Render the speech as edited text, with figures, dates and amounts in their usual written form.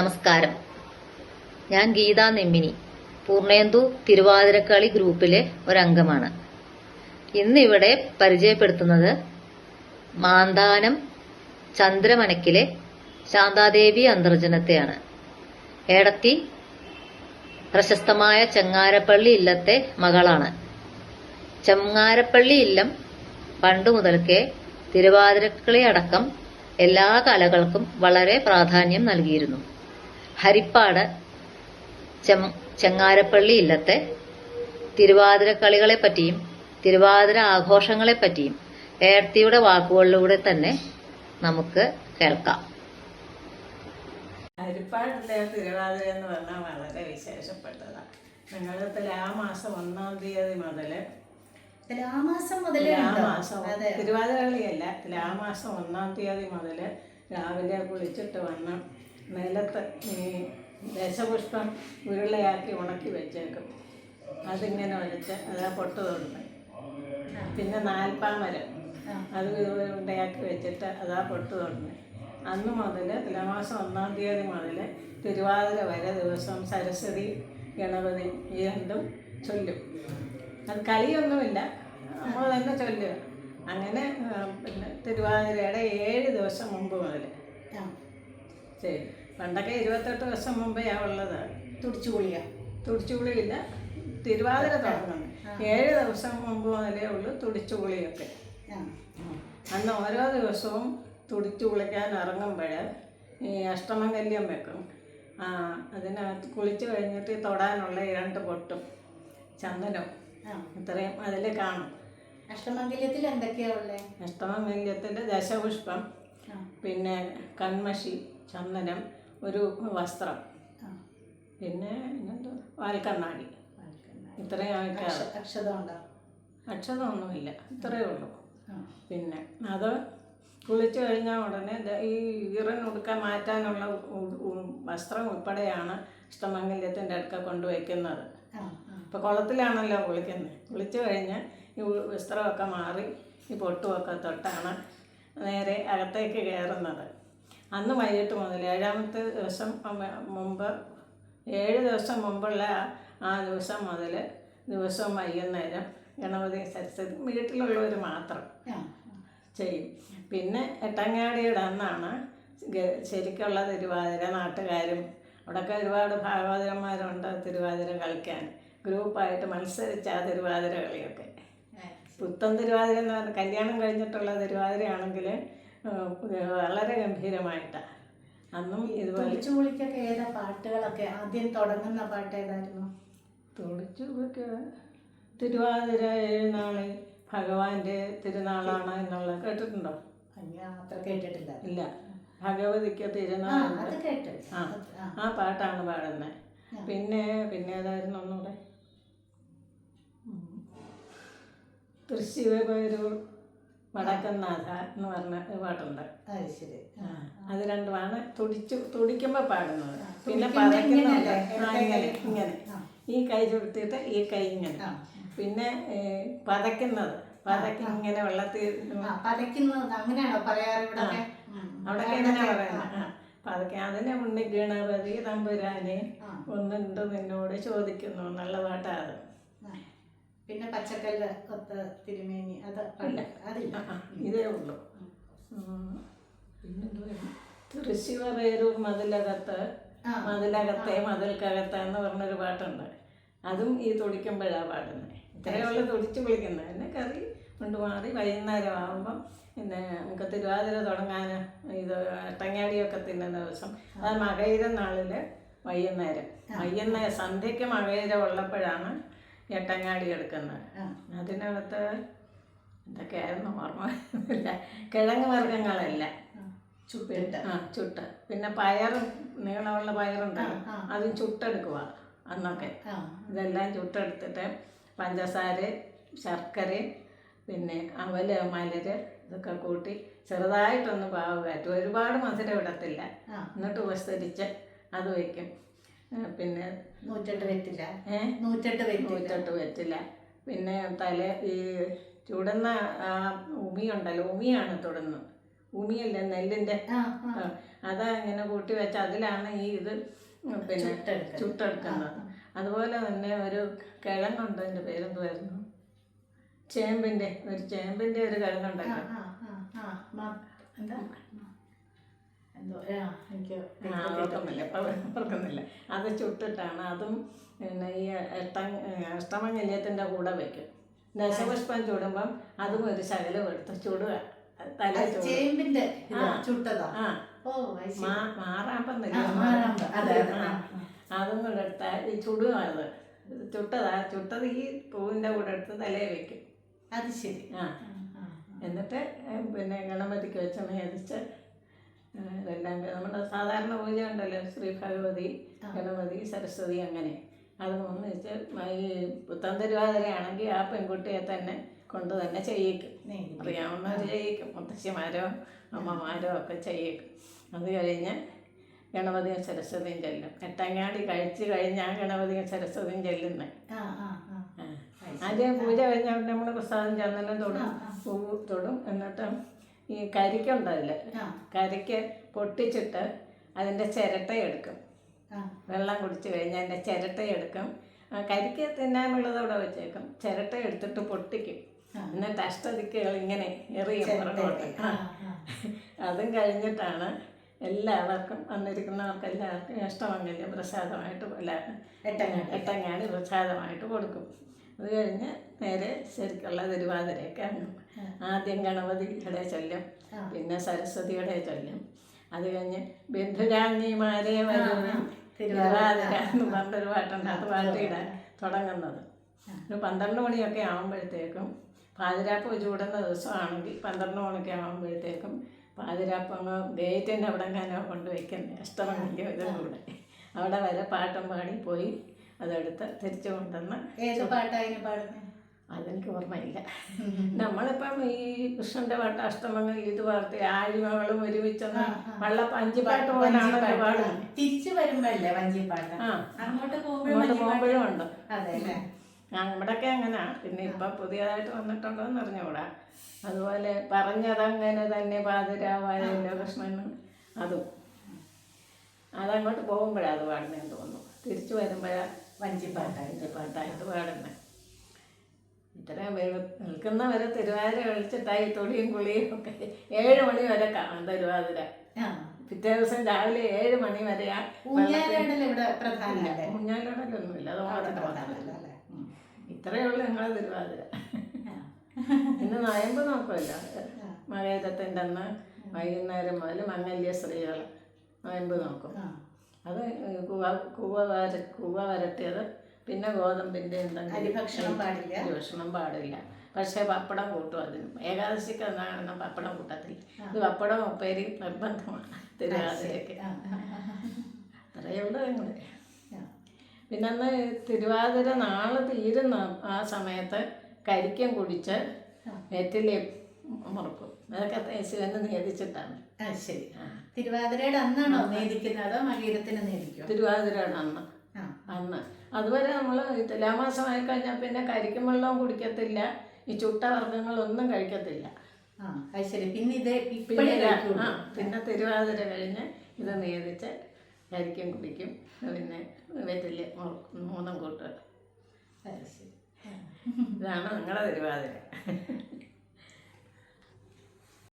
നമസ്കാരം. ഞാൻ ഗീതാ നെമ്മിനി, പൂർണേന്ദു തിരുവാതിരക്കളി ഗ്രൂപ്പിലെ ഒരംഗമാണ്. ഇന്നിവിടെ പരിചയപ്പെടുത്തുന്നത് മാന്താനം ചന്ദ്രമനക്കിലെ ശാന്താദേവി അന്തർജനത്തെയാണ്. ഏടത്തി പ്രശസ്തമായ ചെങ്ങാരപ്പള്ളി ഇല്ലത്തെ മകളാണ്. ചെങ്ങാരപ്പള്ളി ഇല്ലം പണ്ടു മുതൽക്കേ തിരുവാതിരക്കളി അടക്കം എല്ലാ കലകൾക്കും വളരെ പ്രാധാന്യം നൽകിയിരുന്നു. ഹരിപ്പാട് ചെങ്ങാരപ്പള്ളി ഇല്ലത്തെ തിരുവാതിരക്കളികളെപ്പറ്റിയും തിരുവാതിര ആഘോഷങ്ങളെപ്പറ്റിയും ഏടത്തിയുടെ വാക്കുകളിലൂടെ തന്നെ നമുക്ക് കേൾക്കാം. ഹരിപ്പാടിലെ തിരുവാതിര എന്ന് പറഞ്ഞാൽ വളരെ വിശേഷപ്പെട്ടതാണ്. ഞങ്ങൾ തുലാമാസം 1-ാം തീയതി മുതൽ തിരുവാതിരകളിയല്ല, തുലാമാസം 1-ാം തീയതി മുതൽ രാവിലെ കുളിച്ചിട്ട് വന്ന് നിലത്ത് ഈ ദശപുഷ്പം ഉരുളയാക്കി ഉണക്കി വെച്ചേക്കും. അതിങ്ങനെ ഒഴിച്ച് അതാ പൊട്ട് തൊടുന്നത്. പിന്നെ നാൽപ്പാമരം അത് ഉരുണ്ടയാക്കി വെച്ചിട്ട് അതാ പൊട്ട് തൊടുന്നത്. അന്ന് മുതൽ തുലാമാസം 1-ാം തീയതി മുതൽ തിരുവാതിര വരെ ദിവസം സരസ്വതി ഗണപതി ഈ രണ്ടും ചൊല്ലും. അത് കളിയൊന്നുമില്ല, നമ്മൾ തന്നെ ചൊല്ലുക. അങ്ങനെ പിന്നെ തിരുവാതിരയുടെ 7 ദിവസം മുമ്പ് മുതൽ ശരി. പണ്ടൊക്കെ 28 ദിവസം മുമ്പേ ഉള്ളത് തുടിച്ചുകുളിയില്ല, തിരുവാതിര തുടങ്ങുന്നത് 7 ദിവസം മുമ്പ് മുതലേ ഉള്ളൂ തുടിച്ചുകുളിയൊക്കെ. അന്ന് ഓരോ ദിവസവും തുടിച്ചു കുളിക്കാൻ ഇറങ്ങുമ്പോൾ ഈ അഷ്ടമംഗല്യം വെക്കും. അതിനകത്ത് കുളിച്ച് കഴിഞ്ഞിട്ട് തൊടാനുള്ള 2 പൊട്ടും ചന്ദനവും ഇത്രയും അതിൽ കാണും. അഷ്ടമംഗല്യത്തിൽ എന്തൊക്കെയാ ഉള്ളത്? അഷ്ടമംഗല്യത്തിൽ ദശപുഷ്പം, പിന്നെ കൺമഷി, ചന്ദനം, ഒരു വസ്ത്രം, പിന്നെ വാൽക്കണ്ണാടി, ഇത്രയും ആൾക്കാർ. അക്ഷതമൊന്നുമില്ല, ഇത്രയേ ഉള്ളൂ. പിന്നെ അത് കുളിച്ചു കഴിഞ്ഞാൽ ഉടനെ ഈ ഉടുക്കാൻ മാറ്റാനുള്ള വസ്ത്രം ഉൾപ്പെടെയാണ് അഷ്ടമംഗല്യത്തിൻ്റെ അടുക്ക കൊണ്ടുവയ്ക്കുന്നത്. ഇപ്പോൾ കുളത്തിലാണല്ലോ കുളിക്കുന്നത്. കുളിച്ചു കഴിഞ്ഞ് ഈ വസ്ത്രമൊക്കെ മാറി ഈ പൊട്ടുമൊക്കെ തൊട്ടാണ് നേരെ അകത്തേക്ക് കയറുന്നത്. അന്ന് വൈകിട്ട് മുതൽ 7-ാമത്തെ ദിവസം മുമ്പ് 7 ദിവസം മുമ്പുള്ള ആ ദിവസം മുതൽ ദിവസവും വൈകുന്നേരം ഗണപതി സരസ്വതി വീട്ടിലുള്ളവർ മാത്രം ചെയ്യും. പിന്നെ എട്ടങ്ങാടിയുടെ അന്നാണ് ശരിക്കുള്ള തിരുവാതിര. നാട്ടുകാരും അവിടെയൊക്കെ ഒരുപാട് ഭാഗവതന്മാരുണ്ട് തിരുവാതിര കളിക്കാൻ. ഗ്രൂപ്പായിട്ട് മത്സരിച്ച ആ തിരുവാതിര കളിയൊക്കെ. പുത്തൻ തിരുവാതിര എന്ന് പറഞ്ഞാൽ കല്യാണം കഴിഞ്ഞിട്ടുള്ള തിരുവാതിരയാണെങ്കിൽ വളരെ ഗംഭീരമായിട്ടാണ്. അന്നും ഇതുപോലെ തുടിച്ചുകുളിക്കൊക്കെ ഏതാ പാട്ടുകളൊക്കെ ആദ്യം തുടങ്ങുന്ന പാട്ട് ഏതായിരുന്നു? തുടിച്ചുകുളിക്ക് തിരുവാതിര 7 നാള് ഭഗവാന്റെ തിരുനാളാണ് എന്നുള്ളത് കേട്ടിട്ടുണ്ടോ? അത്ര കേട്ടിട്ടില്ല. ഇല്ല, ഭഗവതിക്ക് തിരുനാളുണ്ട്. ആ പാട്ടാണ് പാടുന്നത്. പിന്നെ ഏതായിരുന്നു ഒന്നുകൂടെ? തൃശ്ശിവപേരൂർ വടക്കനാഥ എന്ന് പറഞ്ഞ ഒരു പാട്ടുണ്ട്. അത് രണ്ടുമാണ് തുടിക്കുമ്പോൾ പാടുന്നത്. പിന്നെ പതയ്ക്കുന്നുണ്ട്. ഇങ്ങനെ ഈ കൈ ചുരുട്ടിയിട്ട് ഈ കൈ ഇങ്ങനെ. പിന്നെ പതയ്ക്കുന്നത് ഇങ്ങനെ വെള്ളത്തിൽ അവിടെയൊക്കെ എങ്ങനെയാ പറയുന്നത്? പതയ്ക്കാൻ അതിനെ ഉണ്ണി ഗണപതി തമ്പുരാനെ ഒന്നുണ്ട് നിന്നോട് ചോദിക്കുന്നു എന്നുള്ള പാട്ടാണ്. പിന്നെ പച്ചക്കല്ല് കൊത്ത തിരുമേനി അതില്ല, ഇതേ ഉള്ളൂ. തൃശ്ശിവപേരൂർ മതിലകത്തെ മതിൽക്കകത്ത് എന്ന് പറഞ്ഞൊരു പാട്ടുണ്ട്. അതും ഈ തുടിക്കുമ്പോഴാണ് പാടുന്നത്. ഇത്രയേ ഉള്ളൂ തുടിച്ച് വിളിക്കുന്നത്. പിന്നെ കറി കൊണ്ടുമാറി വൈകുന്നേരം ആകുമ്പം പിന്നെ നമുക്ക് തിരുവാതിര തുടങ്ങാൻ ഇത് എട്ടങ്ങാടിയൊക്കെ തിന്നുന്ന ദിവസം അത് മകയിര നാളിൽ വൈകുന്നേരം സന്ധ്യയ്ക്ക് മകയിര ഉള്ളപ്പോഴാണ് എട്ടങ്ങാടി എടുക്കുന്നത്. അതിനകത്ത് എന്തൊക്കെയായിരുന്നു ഓർമ്മയില്ല. കിഴങ്ങ് വർഗ്ഗങ്ങളല്ല, ചുട്ട്. പിന്നെ പയറും നീളമുള്ള പയറുണ്ടല്ലോ, അതും ചുട്ടെടുക്കുക അന്നൊക്കെ. ഇതെല്ലാം ചുട്ടെടുത്തിട്ട് പഞ്ചസാര, ശർക്കര, പിന്നെ അവല്, മലര് ഇതൊക്കെ കൂട്ടി ചെറുതായിട്ടൊന്ന് പാവ് കയറ്റും. ഒരുപാട് മധുരം ഇടത്തില്ല. എന്നിട്ട് ഉപസ്തരിച്ച് അത് വയ്ക്കും. പിന്നെ 108 വെറ്റില്ല. പിന്നെ ഈ ചുടുന്ന ഉമിയുണ്ടല്ലോ, ഉമിയാണ് തൊടുന്നത്. ഉമിയല്ല, നെല്ലിൻ്റെ അത് ഇങ്ങനെ കൂട്ടി വെച്ച് അതിലാണ് ഈ ഇത് പിന്നെ ചുട്ടെടുക്കുന്നത്. അതുപോലെ തന്നെ ഒരു കിഴങ്ങുണ്ട്, എൻ്റെ പേരെന്തുവായിരുന്നു, ചേമ്പിൻ്റെ ഒരു കിഴങ്ങുണ്ടല്ലോ, ഓർക്കുന്നില്ല. അത് ചുട്ടിട്ടാണ് അതും പിന്നെ ഈ അഷ്ടമംഗല്യത്തിൻ്റെ കൂടെ വയ്ക്കും. ദശപുഷ്പം ചുടുമ്പം അതും ഒരു ശകലം എടുത്ത് ചുടുക, തല ചേമ്പിന്റെ ചുട്ടതാ. മാറാമ്പന്നില്ല, അതും കൂടെ എടുത്താൽ ഈ ചുടുക, അത് ചുട്ടത് ഈ പൂവിൻ്റെ കൂടെ എടുത്ത് തലയിൽ വെക്കും. അത് ശരി. എന്നിട്ട് പിന്നെ ഗണപതിക്ക് വെച്ച് മേടിച്ച് ഇതെല്ലാം നമ്മുടെ സാധാരണ പൂജ ഉണ്ടല്ലോ, ശ്രീ ഭഗവതി, ഗണപതി, സരസ്വതി, അങ്ങനെ അത് ഒന്നിച്ച് ഈ പുത്തൻ തിരുവാതിരയാണെങ്കിൽ ആ പെൺകുട്ടിയെ തന്നെ കൊണ്ട് തന്നെ ചെയ്യിക്കും. അറിയാവുന്നവർ ചെയ്യിക്കും, മുത്തശ്ശിമാരോ അമ്മമാരോ ഒക്കെ ചെയ്യിക്കും. അത് കഴിഞ്ഞ് ഗണപതിയും സരസ്വതിയും ചെല്ലും. എട്ടങ്ങാടി കഴിച്ച് കഴിഞ്ഞാൽ ഗണപതിയും സരസ്വതിയും ചെല്ലുന്നത്. ആദ്യം പൂജ കഴിഞ്ഞാൽ നമ്മൾ പ്രസാദം ചന്ദനം തൊടും. എന്നിട്ട് ഈ കരിക്കുണ്ടല്ലോ, കരിക്ക് പൊട്ടിച്ചിട്ട് അതിൻ്റെ ചിരട്ടയെടുക്കും. വെള്ളം കുടിച്ച് കഴിഞ്ഞാൽ അതിൻ്റെ ചിരട്ടയെടുക്കും. കരിക്ക് തിന്നാനുള്ളതോടെ വെച്ചേക്കും. ചിരട്ട എടുത്തിട്ട് പൊട്ടിക്കും. എന്നിട്ട് അഷ്ടദിക്കുകൾ ഇങ്ങനെ എറിയും പുറകോട്ട്. അതും കഴിഞ്ഞിട്ടാണ് എല്ലാവർക്കും വന്നിരിക്കുന്നവർക്ക് എല്ലാവർക്കും അഷ്ടമംഗല്യം പ്രസാദമായിട്ട് എട്ടങ്ങാടി പ്രസാദമായിട്ട് കൊടുക്കും. അത് കഴിഞ്ഞ് നേരെ ശരിക്കുള്ള തിരുവാതിരയൊക്കെ ആദ്യം ഗണപതിയുടെ ചൊല്ലും, പിന്നെ സരസ്വതിയുടെ ചൊല്ലും. അത് കഴിഞ്ഞ് ബന്ധുരാജ്ഞിമാരെ വരും തിരുവാതിര എന്ന് പറഞ്ഞൊരു പാട്ടുണ്ട്. അത് പാട്ടിയിടാൻ തുടങ്ങുന്നത് ഒരു 12 മണിയൊക്കെ ആകുമ്പോഴത്തേക്കും, പാതിരാപ്പ് ചൂടുന്ന ദിവസമാണെങ്കിൽ 12 മണിയൊക്കെ ആകുമ്പോഴത്തേക്കും പാതിരാപ്പങ്ങ് ഗേറ്റിൻ്റെ അവിടെ എങ്ങാനോ കൊണ്ടുവയ്ക്കുന്നത് അഷ്ടമംഗല്യം ഇതും കൂടെ അവിടെ വരെ പാട്ടും പാടി പോയി അതെടുത്ത് തിരിച്ചു കൊണ്ടുവന്ന്. ഏത് പാട്ടായിരുന്നു പാടുന്നത്? അതെനിക്ക് ഓർമ്മയില്ല. നമ്മളിപ്പം ഈ കൃഷ്ണന്റെ പാട്ട് അഷ്ടമംഗല്യം ഇത് പാർത്തി ആഴിമകളും ഒരുമിച്ചൊന്ന് വഞ്ചിപ്പാട്ട് പോലാണല്ലോ പാടുന്നത്. തിരിച്ചു വരുമ്പോഴല്ലേ വഞ്ചിപ്പാട്ട്? അങ്ങോട്ട് പോകുമ്പോഴും ഉണ്ട്. അതെ അല്ലേ? നമ്മുടെയൊക്കെ അങ്ങനെയാ. പിന്നെ ഇപ്പൊ പുതിയതായിട്ട് വന്നിട്ടുണ്ടോ എന്ന് അറിഞ്ഞുകൂടാ. അതുപോലെ പറഞ്ഞതങ്ങനെ തന്നെ പാതിരാവായല്ലോ കൃഷ്ണന്, അതും അതങ്ങോട്ട് പോകുമ്പോഴാണ് അത് പാടുന്നതെന്ന് തോന്നുന്നു. തിരിച്ചു വരുമ്പോഴാണ് വഞ്ചിപ്പാട്ടായിട്ട് പാടുന്നത്. ഇത്രയും നിൽക്കുന്നവരെ തിരുവാതിര കളിച്ചിട്ടായി തൊടിയും കുളിയും ഒക്കെ 7 മണി വരെ കാണാം തിരുവാതിര. പിറ്റേ ദിവസം രാവിലെ 7 മണി വരെയാ. ഊഞ്ഞാലോടൊന്നുമില്ല, അത് മാത്രമല്ല. ഇത്രയേ ഉള്ളൂ ഞങ്ങളെ തിരുവാതിര. പിന്നെ നൊയമ്പ് നോക്കുമല്ലോ, മകരത്തിൻ്റെ അന്ന് വൈകുന്നേരം മുതൽ മംഗല്യ സ്ത്രീകൾ നൊയമ്പ് നോക്കും. അത് കൂവ വരട്ടിയത്, പിന്നെ ഗോതമ്പിൻ്റെ ഭക്ഷണം പാടില്ല. പക്ഷേ പപ്പടം കൂട്ടും. അതിന് ഏകാദശിക്ക് എന്നാണ് പപ്പടം കൂട്ടത്തില്ല. ഇത് പപ്പടം ഉപ്പേരി നിർബന്ധമാണ് തിരുവാതിരയ്ക്ക്. അത്രയേ ഉള്ളൂ ഞങ്ങൾ. പിന്നെ അന്ന് തിരുവാതിര നാളെ തീരുന്ന ആ സമയത്ത് കരിക്കം കുടിച്ച് വെറ്റിലെ മുറുക്കും. അതൊക്കെ ശിവന് നിയതിച്ചിട്ടാണ്. ശരി. തിരുവാതിരയുടെ അന്നാണോ നേദിക്കുന്നത് അതോ മകീരത്തിന് നേദിക്കും? തിരുവാതിരയുടെ അന്ന്. അതുവരെ നമ്മൾ തുലാമാസമായി കഴിഞ്ഞാൽ പിന്നെ കരിക്കും വെള്ളവും കുടിക്കത്തില്ല, ഈ ചുട്ട വർഗ്ഗങ്ങളൊന്നും കഴിക്കത്തില്ല. ശരി. പിന്നെ പിന്നെ തിരുവാതിര കഴിഞ്ഞ് ഇത് നേദിച്ച് കരിക്കും കുടിക്കും. പിന്നെ വെറ്റില് മൂന്നും കൂട്ടുക. ഇതാണ് നിങ്ങളുടെ തിരുവാതിര.